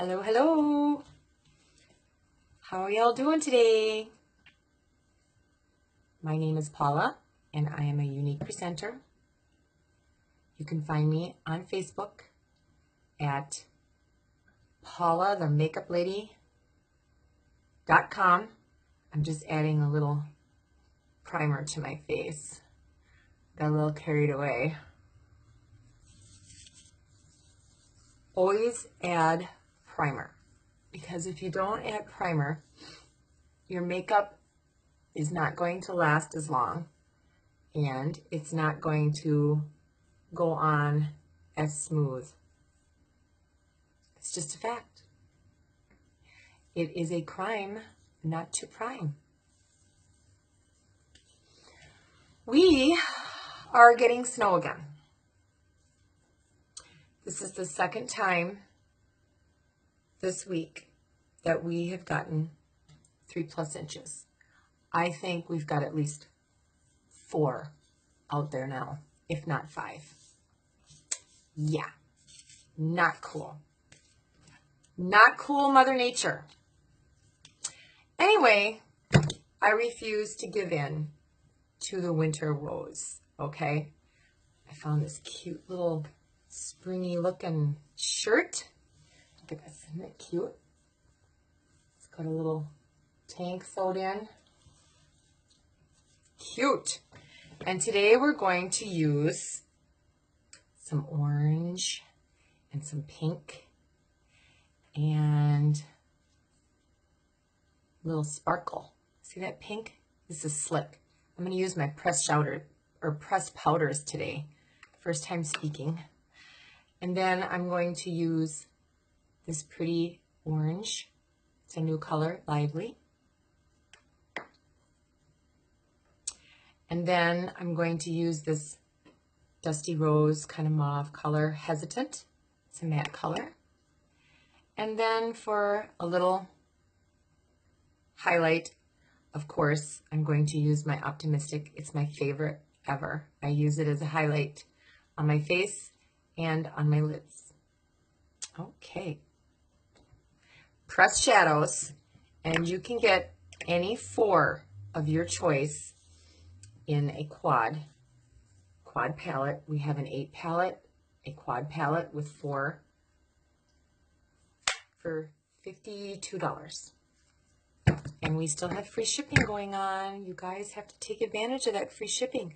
Hello, hello. How are y'all doing today? My name is Paula, and I am a unique presenter. You can find me on Facebook at paulathemakeuplady.com. I'm just adding a little primer to my face. Got a little carried away. Always add primer, because if you don't add primer, your makeup is not going to last as long, and it's not going to go on as smooth. It's just a fact. It is a crime not to prime. We are getting snow again. This is the second time this week that we have gotten 3+ inches. I think we've got at least 4 out there now, if not 5. Yeah, not cool. Not cool, Mother Nature. Anyway, I refuse to give in to the winter woes, okay? I found this cute little springy looking shirt. Look at this, isn't it cute? It's got a little tank sewed in. Cute. And today we're going to use some orange and some pink and a little sparkle. See that pink? This is slick. I'm going to use my pressed powders today. First time speaking. And then I'm going to use this pretty orange. It's a new color, Lively. And then I'm going to use this Dusty Rose kind of mauve color, Hesitant. It's a matte color. And then for a little highlight, of course, I'm going to use my Optimistic. It's my favorite ever. I use it as a highlight on my face and on my lids. Okay. Press shadows, and you can get any 4 of your choice in a quad palette. We have an 8 palette, a quad palette with 4 for $52. And we still have free shipping going on. You guys have to take advantage of that free shipping.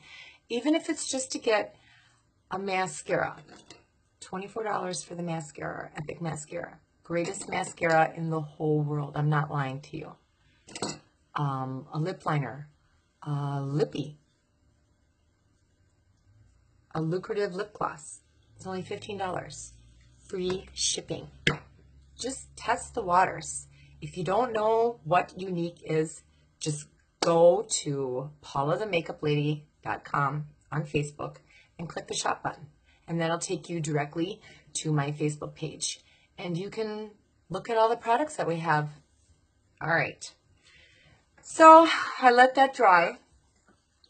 Even if it's just to get a mascara. $24 for the mascara, Epic Mascara. Greatest mascara in the whole world. I'm not lying to you. A lip liner. Lippy. A lucrative lip gloss. It's only $15. Free shipping. Just test the waters. If you don't know what Unique is, just go to paulathemakeuplady.com on Facebook and click the shop button. And that'll take you directly to my Facebook page. And you can look at all the products that we have. All right. So I let that dry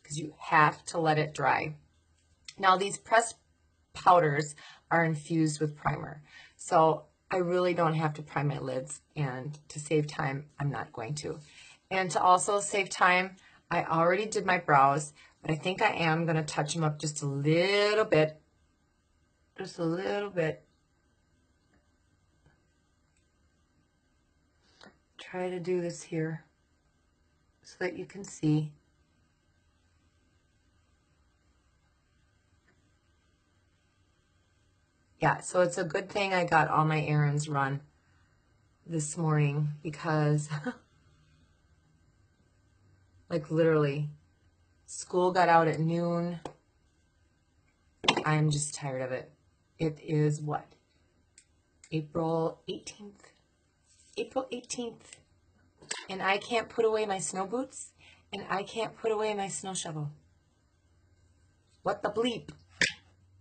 because you have to let it dry. Now these pressed powders are infused with primer. So I really don't have to prime my lids, and to save time, I'm not going to. And to also save time, I already did my brows, but I think I am going to touch them up just a little bit. Just a little bit. Try to do this here so that you can see. Yeah, so it's a good thing I got all my errands run this morning because, like literally, school got out at noon. I'm just tired of it. It is what? April 18th. April 18th. And I can't put away my snow boots, and I can't put away my snow shovel. What the bleep?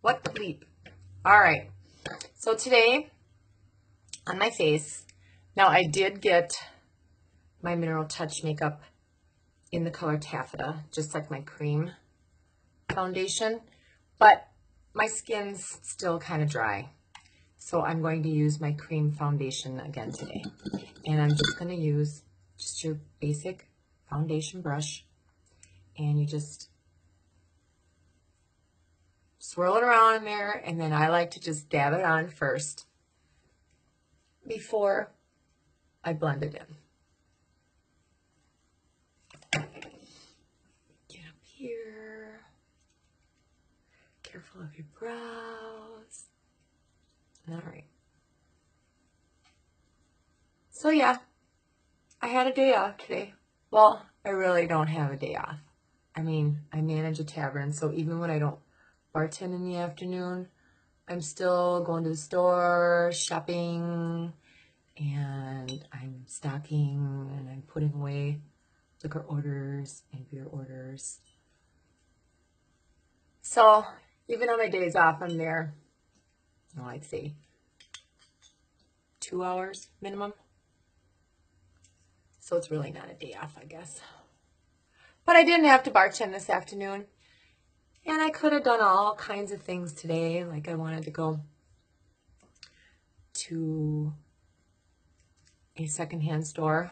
What the bleep? All right, so today on my face, now I did get my Mineral Touch makeup in the color Taffeta, just like my cream foundation, but my skin's still kind of dry. So I'm going to use my cream foundation again today. And I'm just going to use just your basic foundation brush. And you just swirl it around in there. And then I like to just dab it on first before I blend it in. Get up here. Careful of your brows. All right. So yeah, I had a day off today. Well, I really don't have a day off. I mean, I manage a tavern, so even when I don't bartend in the afternoon, I'm still going to the store, shopping, and I'm stocking, and I'm putting away liquor orders and beer orders. So even on my days off, I'm there, well, I'd say 2 hours minimum. So it's really not a day off, I guess. But I didn't have to bartend this afternoon. And I could have done all kinds of things today. Like I wanted to go to a secondhand store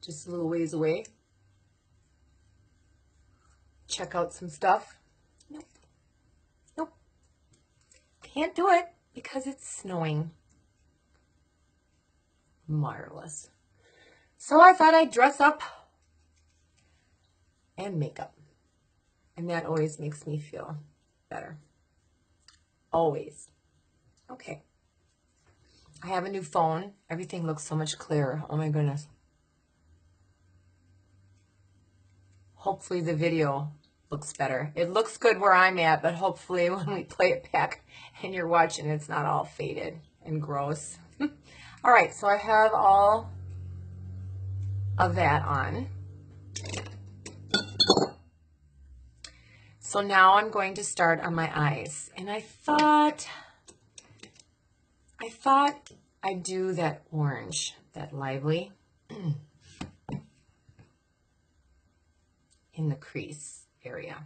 just a little ways away. Check out some stuff. Nope. Nope. Can't do it because it's snowing. Marvelous. So I thought I'd dress up and make up. And that always makes me feel better. Always. Okay. I have a new phone. Everything looks so much clearer. Oh my goodness. Hopefully the video looks better. It looks good where I'm at, but hopefully when we play it back and you're watching, it's not all faded and gross. All right, so I have all of that on. So now I'm going to start on my eyes. And I thought I'd do that orange, that lively, in the crease area.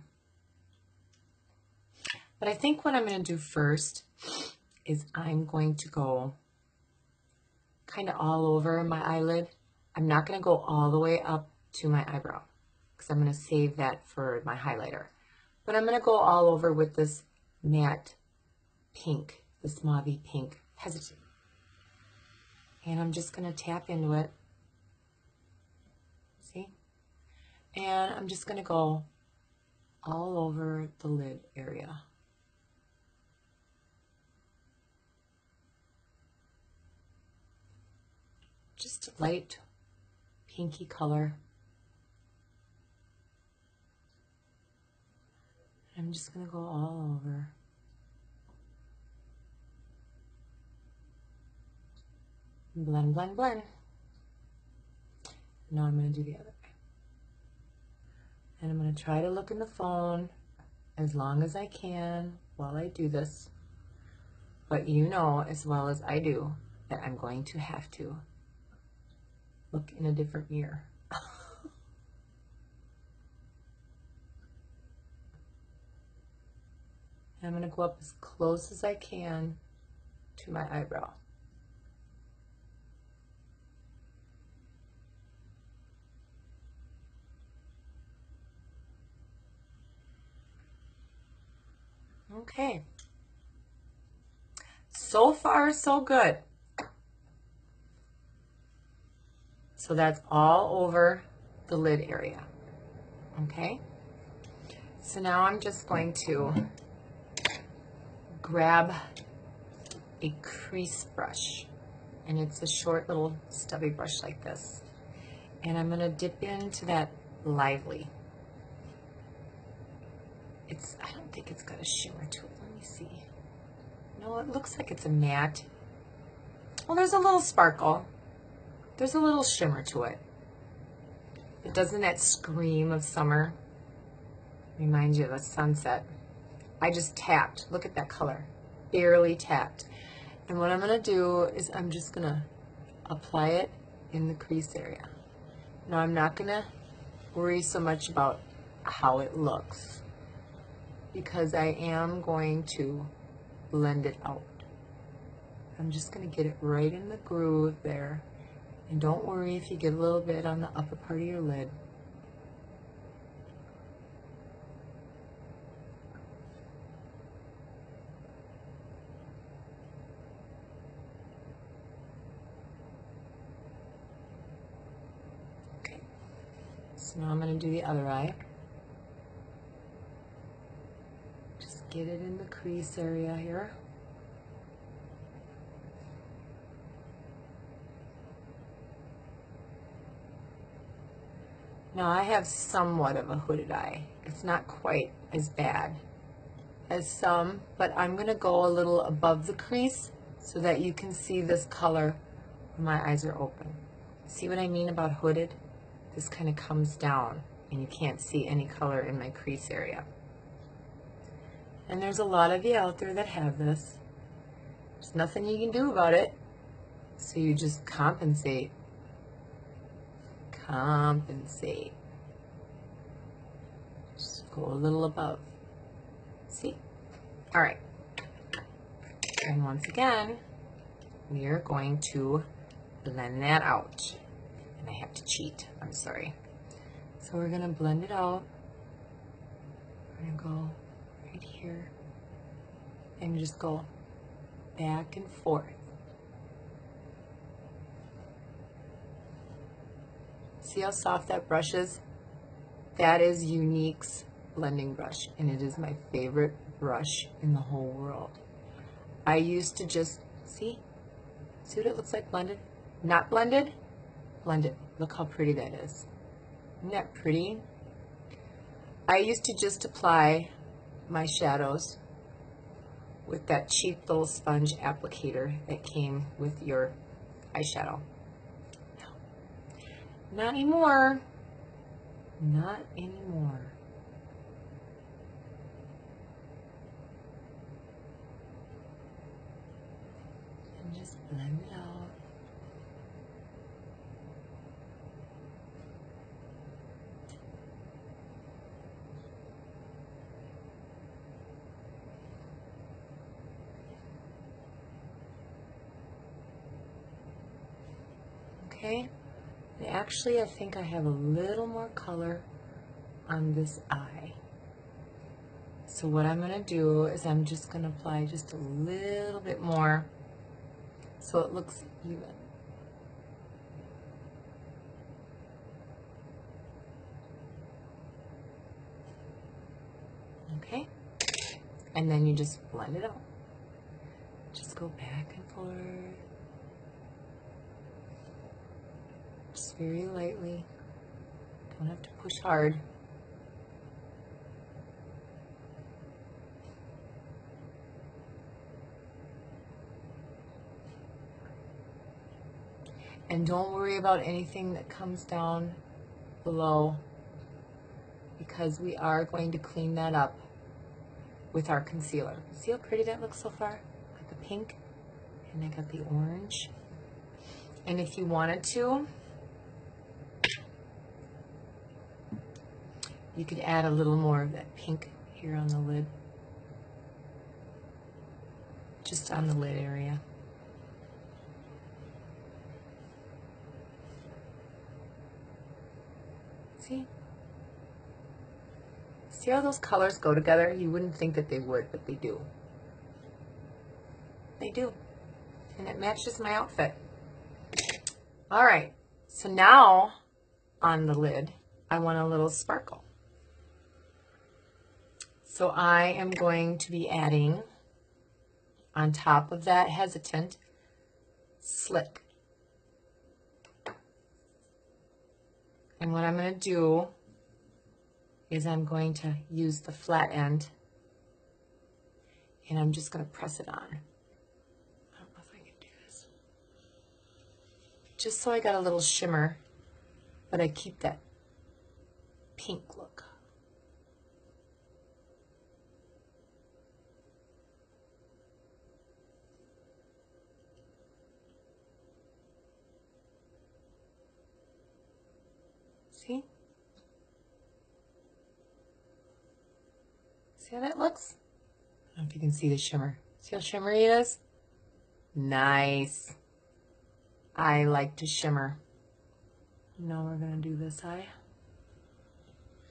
But I think what I'm going to do first is I'm going to go kind of all over my eyelid. I'm not going to go all the way up to my eyebrow because I'm going to save that for my highlighter. But I'm going to go all over with this matte pink, this mauvey pink hesitant. And I'm just going to tap into it. See? And I'm just going to go all over the lid area. Just a light pinky color. I'm just going to go all over. Blend, blend, blend. Now I'm going to do the other way. And I'm going to try to look in the phone as long as I can while I do this. But you know as well as I do that I'm going to have to look in a different mirror. And I'm going to go up as close as I can to my eyebrow. Okay. So far, so good. So that's all over the lid area. Okay. So now I'm just going to grab a crease brush, and it's a short little stubby brush like this, and I'm going to dip into that lively. I don't think it's got a shimmer to it. Let me see. No, it looks like it's a matte. Well, there's a little sparkle. There's a little shimmer to it. It doesn't that scream of summer. Reminds you of a sunset. I just tapped. Look at that color. Barely tapped. And what I'm going to do is I'm just going to apply it in the crease area. Now I'm not going to worry so much about how it looks because I am going to blend it out. I'm just going to get it right in the groove there. And don't worry if you get a little bit on the upper part of your lid. Okay, so now I'm going to do the other eye. Just get it in the crease area here. Now I have somewhat of a hooded eye. It's not quite as bad as some, but I'm going to go a little above the crease so that you can see this color when my eyes are open. See what I mean about hooded? This kind of comes down and you can't see any color in my crease area. And there's a lot of you out there that have this. There's nothing you can do about it, so you just compensate. Compensate. Just go a little above. See? All right. And once again, we are going to blend that out. And I have to cheat. I'm sorry. So we're going to blend it out. We're going to go right here and just go back and forth. See how soft that brush is? That is Younique's blending brush, and it is my favorite brush in the whole world. I used to just, see what it looks like blended? Not blended? Blended. Look how pretty that is. Isn't that pretty? I used to just apply my shadows with that cheap little sponge applicator that came with your eyeshadow. Not anymore. Not anymore. And just blend it out. Okay. And actually, I think I have a little more color on this eye. So what I'm going to do is I'm just going to apply just a little bit more so it looks even. Okay? And then you just blend it out. Just go back and forth. Just very lightly. Don't have to push hard. And don't worry about anything that comes down below, because we are going to clean that up with our concealer. See how pretty that looks so far? Got the pink and I got the orange. And if you wanted to, you could add a little more of that pink here on the lid. Just on the lid area. See? See how those colors go together? You wouldn't think that they would, but they do. They do. And it matches my outfit. All right. So now on the lid, I want a little sparkle. So I am going to be adding on top of that Hesitant Slick. And what I'm going to do is I'm going to use the flat end and I'm just going to press it on. I don't know if I can do this. Just so I got a little shimmer, but I keep that pink look. See? See how that looks? I don't know if you can see the shimmer. See how shimmery it is? Nice. I like to shimmer. Now we're going to do this eye.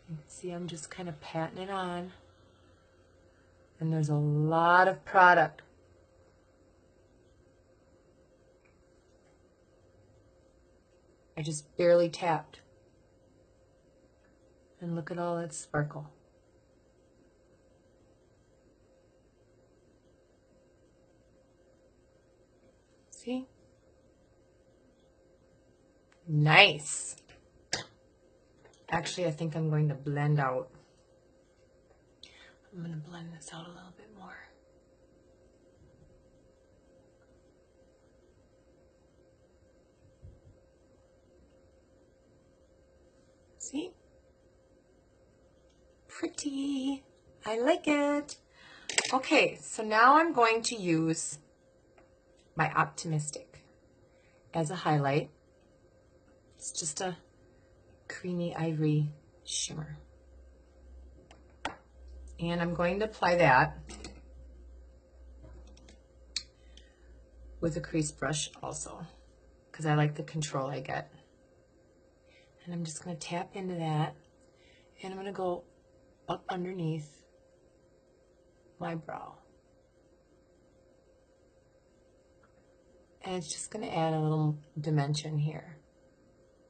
You can see I'm just kind of patting it on. And there's a lot of product. I just barely tapped. And look at all that sparkle. See? Nice. Actually, I think I'm going to blend out. I'm going to blend this out a little bit more. See? Pretty. I like it. Okay, so now I'm going to use my Optimistic as a highlight. It's just a creamy ivory shimmer. And I'm going to apply that with a crease brush also, because I like the control I get. And I'm just going to tap into that, and I'm going to go up underneath my brow. And it's just going to add a little dimension here.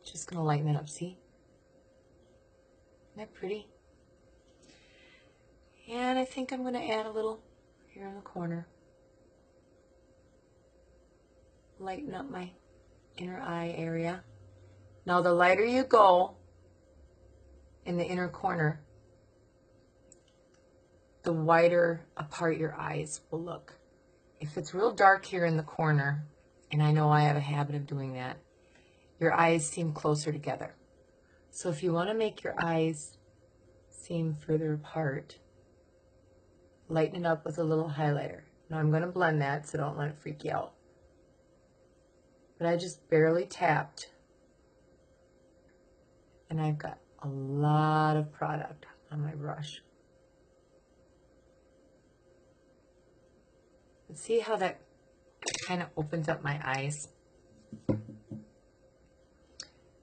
Just going to lighten it up, see? Isn't that pretty? And I think I'm going to add a little here in the corner. Lighten up my inner eye area. Now the lighter you go in the inner corner, the wider apart your eyes will look. If it's real dark here in the corner, and I know I have a habit of doing that, your eyes seem closer together. So if you want to make your eyes seem further apart, lighten it up with a little highlighter. Now I'm going to blend that, so don't let it freak you out. But I just barely tapped, and I've got a lot of product on my brush. And see how that kind of opens up my eyes?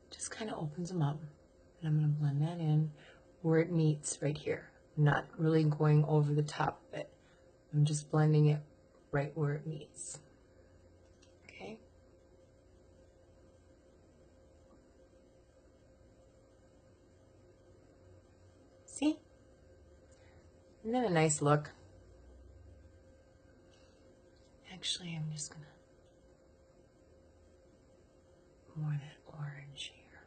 Just kind of opens them up. And I'm going to blend that in where it meets right here. I'm not really going over the top of it. I'm just blending it right where it meets. Okay. See? Isn't that a nice look? Actually, I'm just going to more that orange here.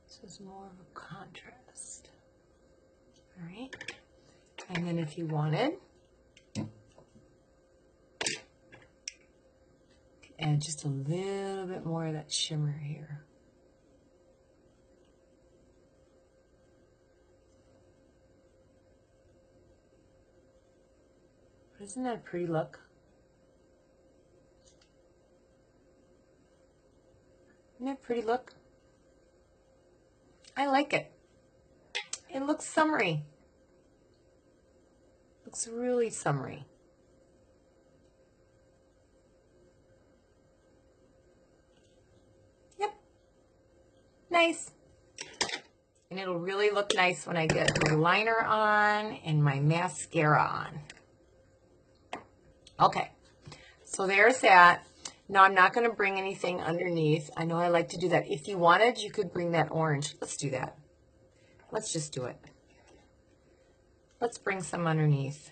This is more of a contrast. All right. And then if you wanted, add just a little bit more of that shimmer here. But isn't that a pretty look? Isn't that a pretty look? I like it. It looks summery. Looks really summery. Yep. Nice. And it'll really look nice when I get my liner on and my mascara on. Okay. So there's that. Now I'm not going to bring anything underneath. I know I like to do that. If you wanted, you could bring that orange. Let's do that. Let's just do it. Let's bring some underneath.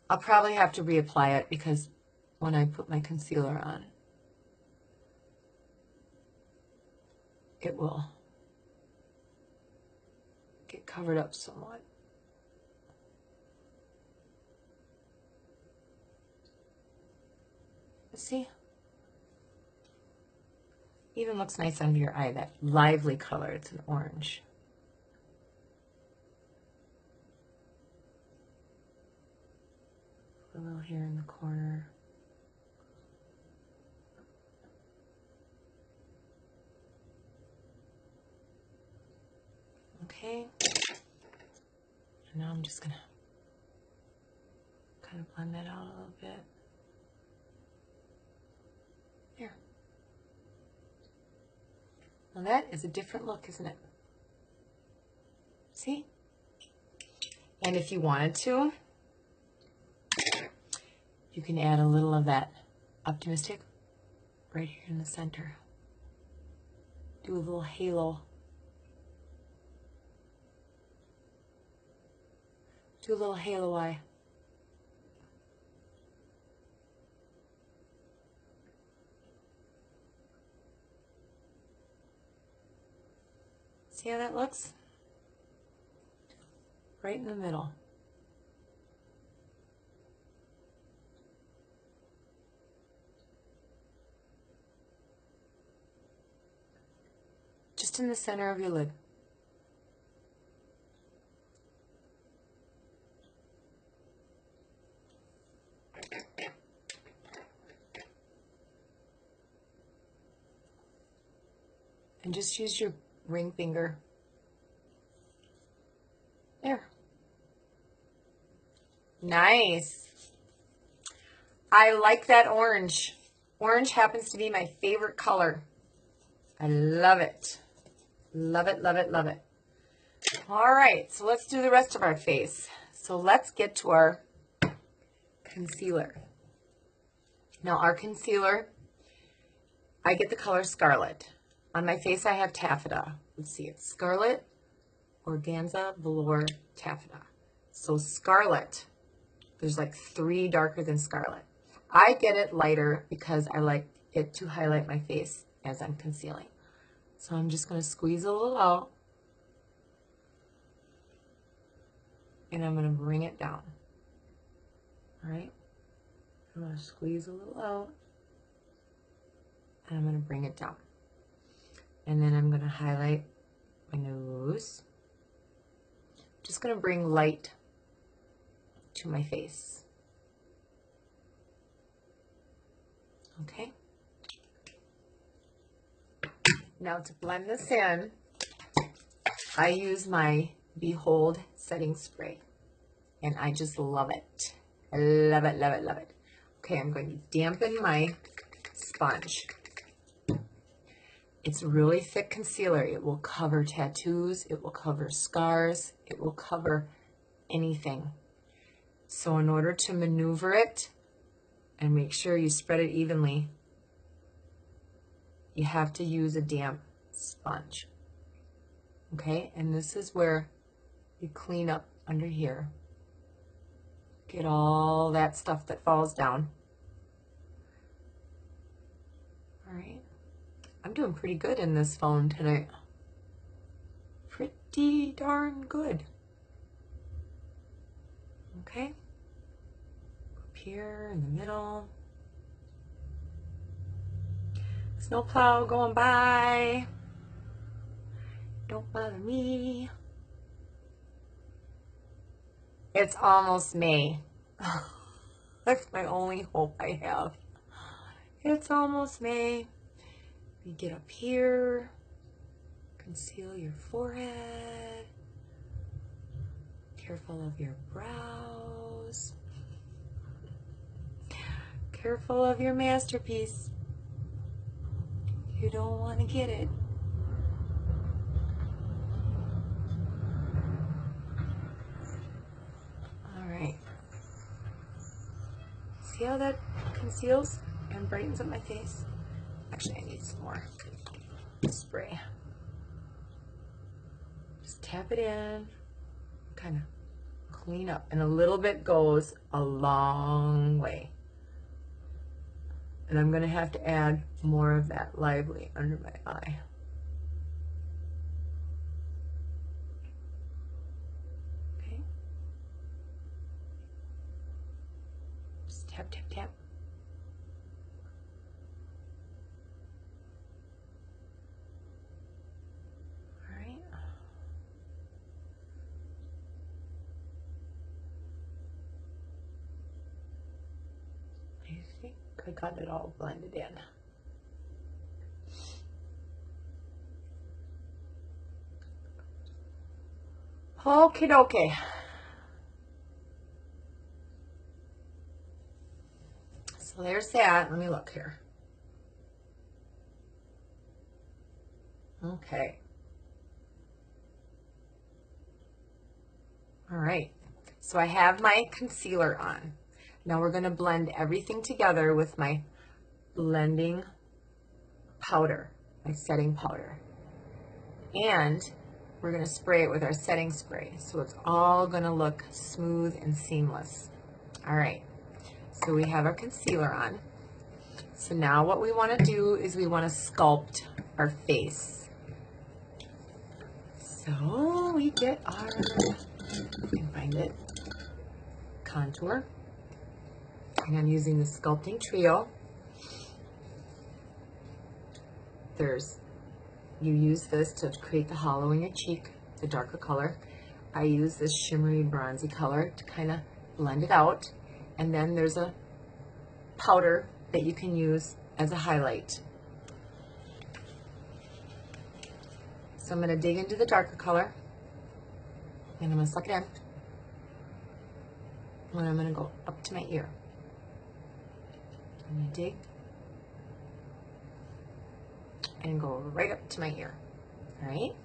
I'll probably have to reapply it because when I put my concealer on, it will get covered up somewhat. See? Even looks nice under your eye, that lively color. It's an orange. A little here in the corner. Okay. And now I'm just going to kind of blend that out a little bit. There. Now that is a different look, isn't it? See? And if you wanted to, you can add a little of that Optimistic right here in the center. Do a little halo. Do a little halo eye. See how that looks? Right in the middle. Just in the center of your lid. And just use your ring finger. There. Nice. I like that orange. Orange happens to be my favorite color. I love it. Love it, love it, love it. All right, so let's do the rest of our face. So let's get to our concealer. Now our concealer, I get the color Scarlet. On my face I have Taffeta. Let's see, it's Scarlet, Organza, Velour, Taffeta. So Scarlet, there's like 3 darker than Scarlet. I get it lighter because I like it to highlight my face as I'm concealing. So I'm just going to squeeze a little out. And I'm going to bring it down. All right? I'm going to squeeze a little out. And I'm going to bring it down. And then I'm going to highlight my nose. Just going to bring light to my face. Okay? Now to blend this in, I use my Behold setting spray. And I just love it. I love it, love it, love it. Okay, I'm going to dampen my sponge. It's really thick concealer. It will cover tattoos. It will cover scars. It will cover anything. So in order to maneuver it and make sure you spread it evenly, you have to use a damp sponge. Okay, and this is where you clean up under here. Get all that stuff that falls down. All right. I'm doing pretty good in this phone tonight. Pretty darn good. Okay. Up here in the middle. Snowplow going by. Don't bother me. It's almost May. That's my only hope I have. It's almost May. You get up here, conceal your forehead, careful of your brows, careful of your masterpiece. You don't want to get it. All right. See how that conceals and brightens up my face? Actually, I need some more spray. Just tap it in, kind of clean up, and a little bit goes a long way. And I'm going to have to add more of that Lively under my eye. Okay. Just tap, tap, tap. I got it all blended in. Okie dokie. So there's that. Let me look here. Okay. All right. So I have my concealer on. Now we're going to blend everything together with my blending powder, my setting powder. And we're going to spray it with our setting spray. So it's all going to look smooth and seamless. All right. So we have our concealer on. So now what we want to do is we want to sculpt our face. So we get our, you can find it, contour. And I'm using the Sculpting Trio. You use this to create the hollow in your cheek, the darker color. I use this shimmery bronzy color to kind of blend it out. And then there's a powder that you can use as a highlight. So I'm going to dig into the darker color and I'm going to suck it in. And I'm going to go up to my ear. I'm going to dig and go right up to my ear. All right?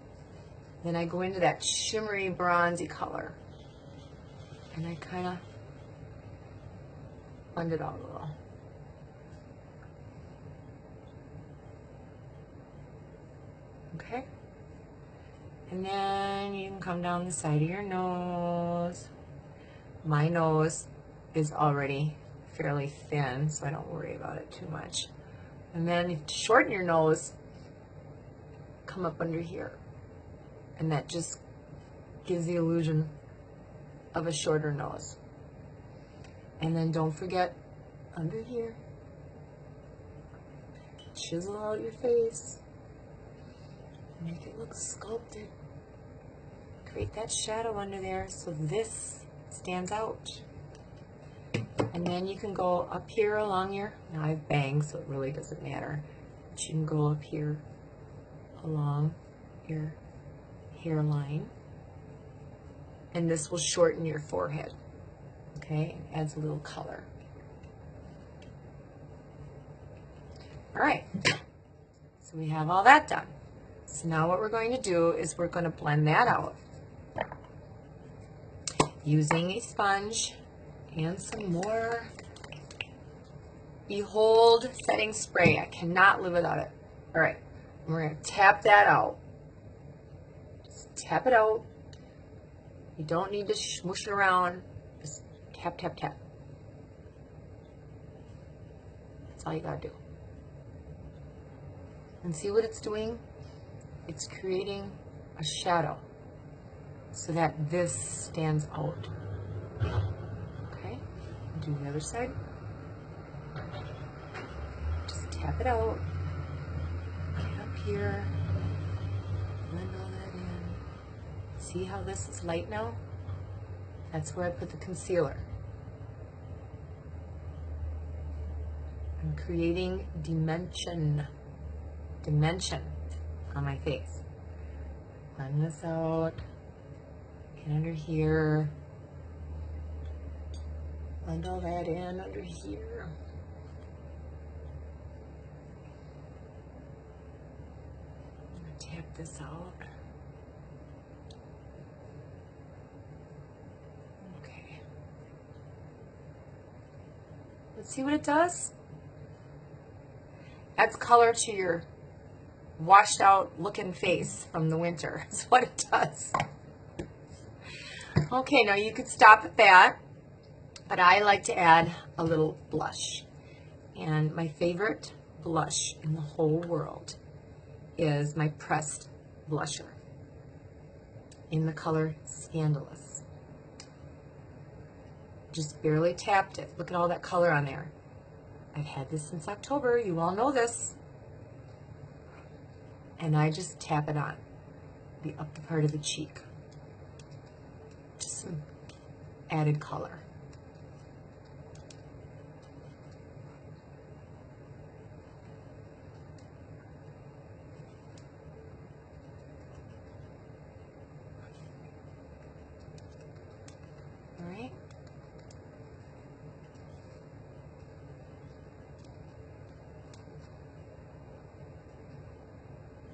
Then I go into that shimmery bronzy color and I kind of blend it out a little. Okay? And then you can come down the side of your nose. My nose is already fairly thin, so I don't worry about it too much. And then to shorten your nose, come up under here. And that just gives the illusion of a shorter nose. And then don't forget under here, chisel out your face. Make it look sculpted. Create that shadow under there so this stands out. And then you can go up here along your, now I have bangs so it really doesn't matter, but you can go up here along your hairline and this will shorten your forehead, okay, and adds a little color. All right, so we have all that done. So now what we're going to do is we're going to blend that out using a sponge and some more Behold setting spray. I cannot live without it. All right, we're going to tap that out. Just tap it out. You don't need to smoosh it around. Just tap, tap, tap. That's all you got to do. And see what it's doing? It's creating a shadow so that this stands out. Okay, do the other side. Just tap it out. Get up here. Blend all that in. See how this is light now? That's where I put the concealer. I'm creating dimension on my face. Blend this out. Get under here. Blend all that in under here. I'm gonna tap this out. Okay. Let's see what it does. Adds color to your washed out looking face from the winter. That's what it does. Okay, now you could stop at that, but I like to add a little blush. And my favorite blush in the whole world is my pressed blusher in the color Scandalous. Just barely tapped it. Look at all that color on there. I've had this since October. You all know this. And I just tap it on the upper part of the cheek. Just some added color. All right.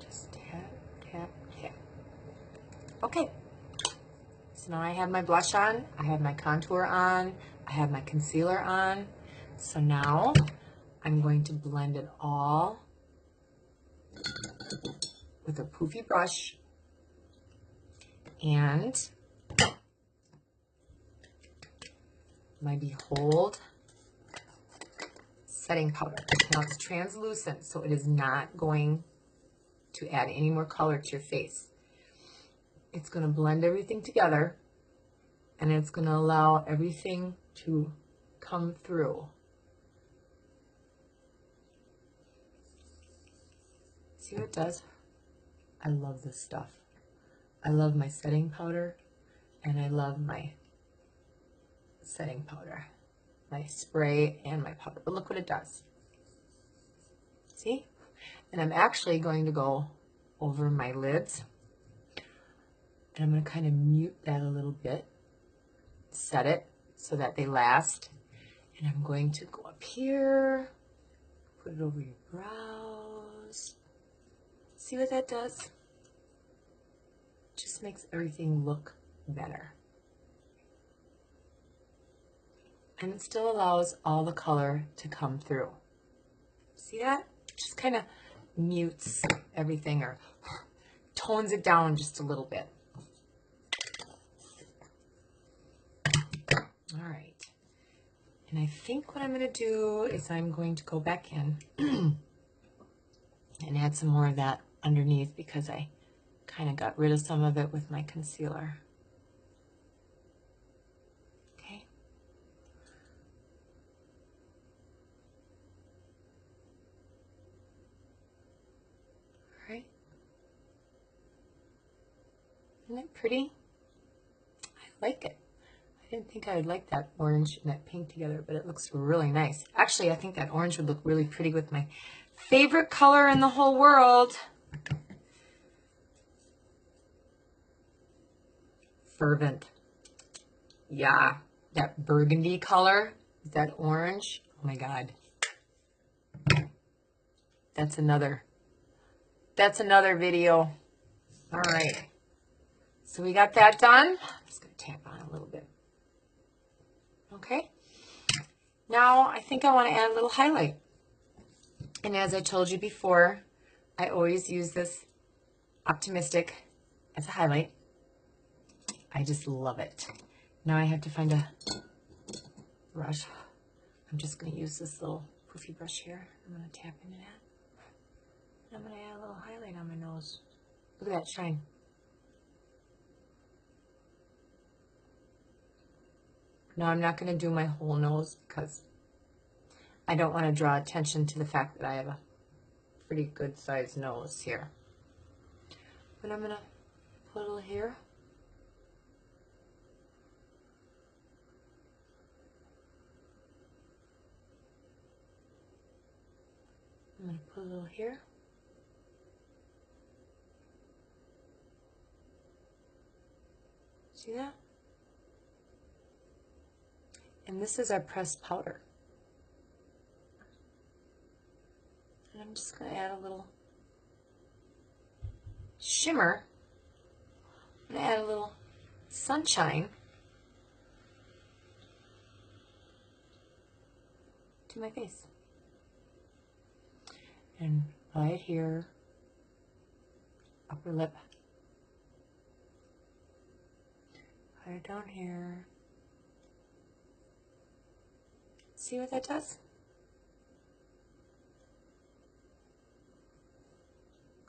Just tap, tap, tap. Okay. So now I have my blush on, I have my contour on, I have my concealer on. So now I'm going to blend it all with a poofy brush and my Behold setting powder. Now it's translucent, so it is not going to add any more color to your face. It's going to blend everything together, and it's going to allow everything to come through. See what it does? I love this stuff. I love my setting powder, and I love my setting powder, my spray and my powder. But look what it does. See? And I'm actually going to go over my lids, and I'm going to kind of mute that a little bit, set it so that they last. And I'm going to go up here, put it over your brows. See what that does? Just makes everything look better. And it still allows all the color to come through. See that? Just kind of mutes everything or tones it down just a little bit. All right. And I think what I'm going to do is I'm going to go back in and add some more of that underneath because I kind of got rid of some of it with my concealer. Okay. All right. Isn't it pretty? I like it. I didn't think I would like that orange and that pink together, but it looks really nice. Actually, I think that orange would look really pretty with my favorite color in the whole world. Fervent. Yeah, that burgundy color, that orange. Oh my God. That's another video. All right. So we got that done. I'm just going to tap on a little bit. Okay. Now I think I want to add a little highlight. And as I told you before, I always use this Optimistic as a highlight. I just love it. Now I have to find a brush. I'm just going to use this little poofy brush here. I'm going to tap into that. And I'm going to add a little highlight on my nose. Look at that shine. Now I'm not going to do my whole nose because I don't want to draw attention to the fact that I have a pretty good sized nose here. But I'm going to put a little here. I'm going to put a little here. See that? And this is our pressed powder. And I'm just going to add a little shimmer. I'm going to add a little sunshine to my face. And right here, upper lip. Right down here. See what that does?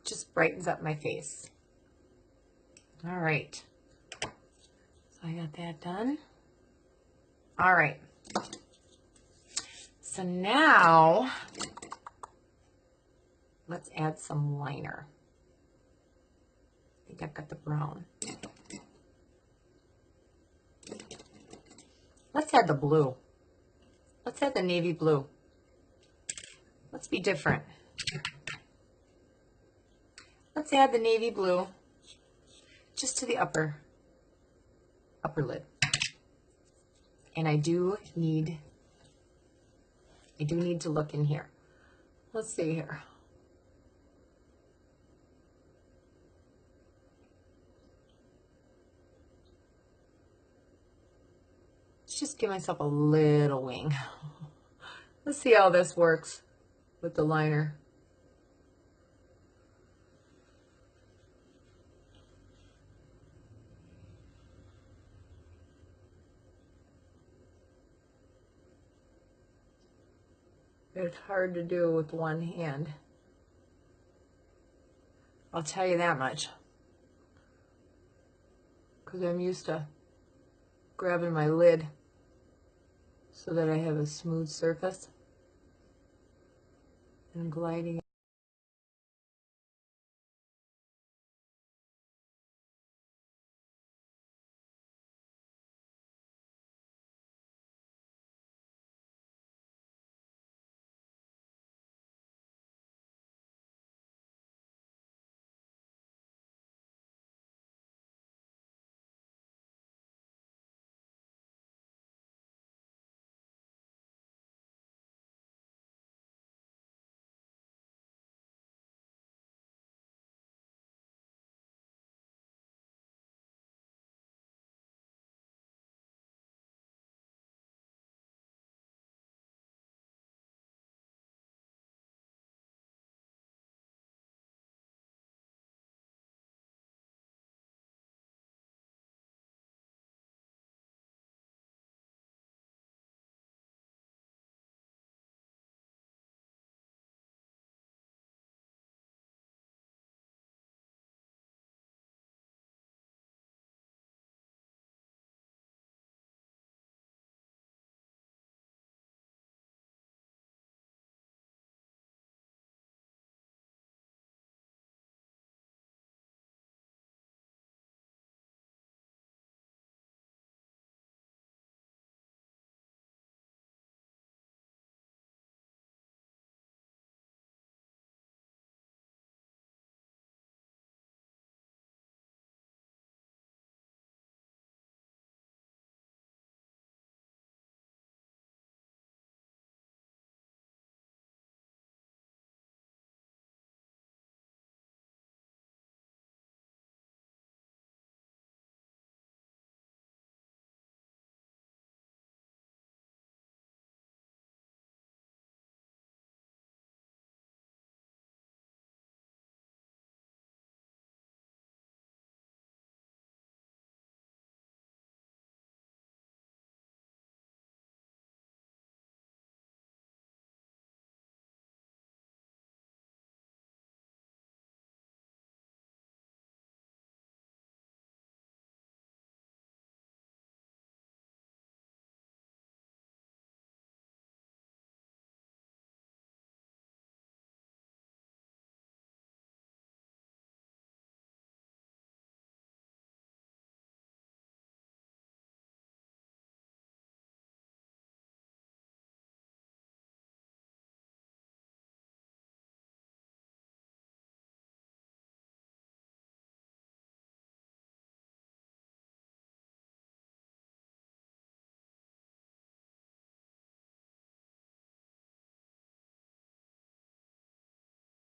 Just brightens up my face. All right. So I got that done. All right. So now let's add some liner. I think I've got the brown. Let's add the blue. Let's add the navy blue. Let's be different. Let's add the navy blue just to the upper lid. And I do need to look in here. Let's see here. Let's just give myself a little wing. Let's see how this works with the liner. It's hard to do with one hand. I'll tell you that much. Because I'm used to grabbing my lid so that I have a smooth surface and gliding